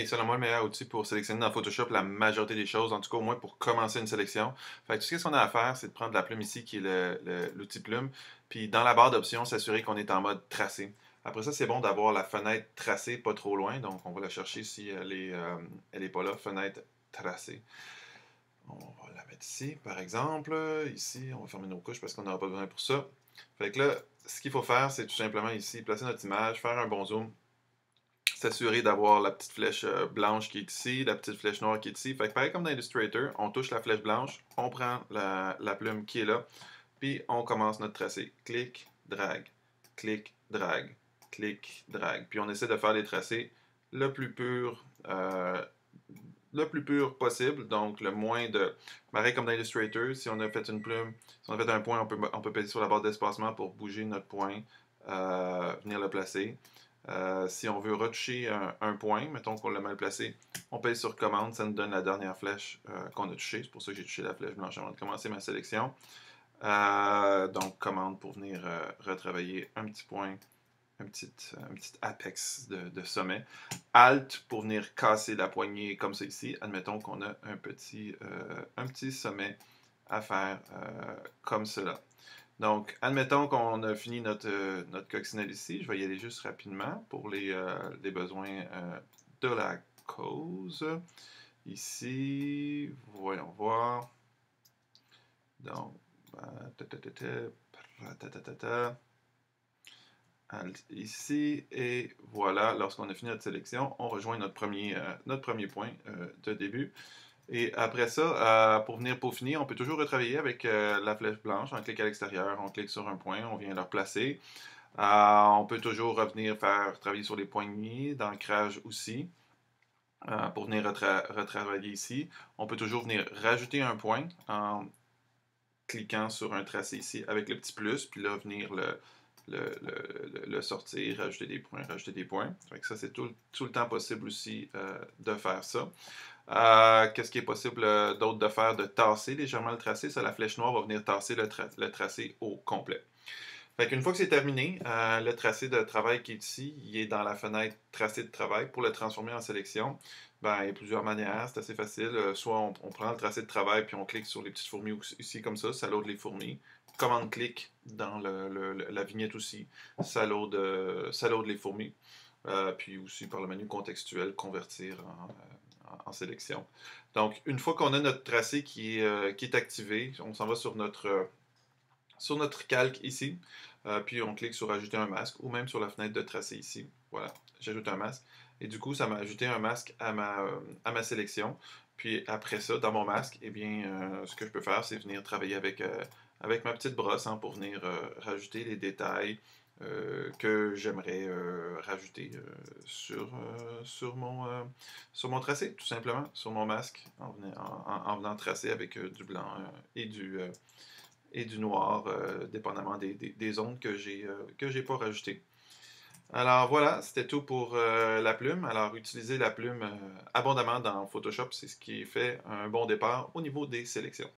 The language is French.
Et selon moi, le meilleur outil pour sélectionner dans Photoshop la majorité des choses, en tout cas au moins pour commencer une sélection. Fait que tout ce qu'on a à faire, c'est de prendre la plume ici, qui est l'outil plume, puis dans la barre d'options, s'assurer qu'on est en mode tracé. Après ça, c'est bon d'avoir la fenêtre tracée pas trop loin, donc on va la chercher si elle est pas là, fenêtre tracée. On va la mettre ici, par exemple. Ici, on va fermer nos couches parce qu'on n'aura pas besoin pour ça. Fait que là, ce qu'il faut faire, c'est tout simplement ici, placer notre image, faire un bon zoom, s'assurer d'avoir la petite flèche blanche qui est ici, la petite flèche noire qui est ici. Fait que pareil comme dans Illustrator, on touche la flèche blanche, on prend la plume qui est là, puis on commence notre tracé. Clic, drag, clic, drag, clic, drag. Puis on essaie de faire les tracés le plus pur, possible, donc le moins de... Pareil comme dans Illustrator, si on a fait une plume, si on a fait un point, on peut peser sur la barre d'espacement pour bouger notre point, venir le placer. Si on veut retoucher un point, mettons qu'on l'a mal placé, on pèse sur commande, ça nous donne la dernière flèche qu'on a touchée. C'est pour ça que j'ai touché la flèche blanche avant de commencer ma sélection. Donc commande pour venir retravailler un petit point, un petit apex de sommet. Alt pour venir casser la poignée comme ça ici. Admettons qu'on a un petit sommet à faire comme cela. Donc, admettons qu'on a fini notre coccinelle ici. Je vais y aller juste rapidement pour les besoins de la cause. Ici, voyons voir. Donc, ici, et voilà, lorsqu'on a fini notre sélection, on rejoint notre premier point de début. Et après ça, pour venir peaufiner, on peut toujours retravailler avec la flèche blanche. On clique à l'extérieur, on clique sur un point, on vient le replacer. On peut toujours revenir faire travailler sur les poignées, d'ancrage aussi, pour venir retravailler ici. On peut toujours venir rajouter un point en cliquant sur un tracé ici avec le petit plus, puis là, venir le sortir, rajouter des points, rajouter des points. Donc ça, c'est tout le temps possible aussi de faire ça. Qu'est-ce qui est possible d'autre de faire? De tasser légèrement le tracé. Ça, la flèche noire va venir tasser le tracé au complet. Fait qu'une fois que c'est terminé, le tracé de travail qui est ici, il est dans la fenêtre tracé de travail. Pour le transformer en sélection, ben, il y a plusieurs manières, c'est assez facile. Soit on prend le tracé de travail puis on clique sur les petites fourmis ici comme ça load les fourmis. Commande-clic dans la vignette aussi, ça load les fourmis. Puis aussi par le menu contextuel, convertir en sélection. Donc, une fois qu'on a notre tracé qui est activé, on s'en va sur notre calque ici, puis on clique sur ajouter un masque ou même sur la fenêtre de tracé ici. Voilà, j'ajoute un masque. Et du coup, ça m'a ajouté un masque à ma sélection. Puis après ça, dans mon masque, eh bien, ce que je peux faire, c'est venir travailler avec ma petite brosse pour venir rajouter les détails que j'aimerais rajouter sur mon tracé, tout simplement, sur mon masque, en venant tracer avec du blanc et du noir, dépendamment des zones que j'ai pas rajoutées. Alors voilà, c'était tout pour la plume. Alors utiliser la plume abondamment dans Photoshop, c'est ce qui fait un bon départ au niveau des sélections.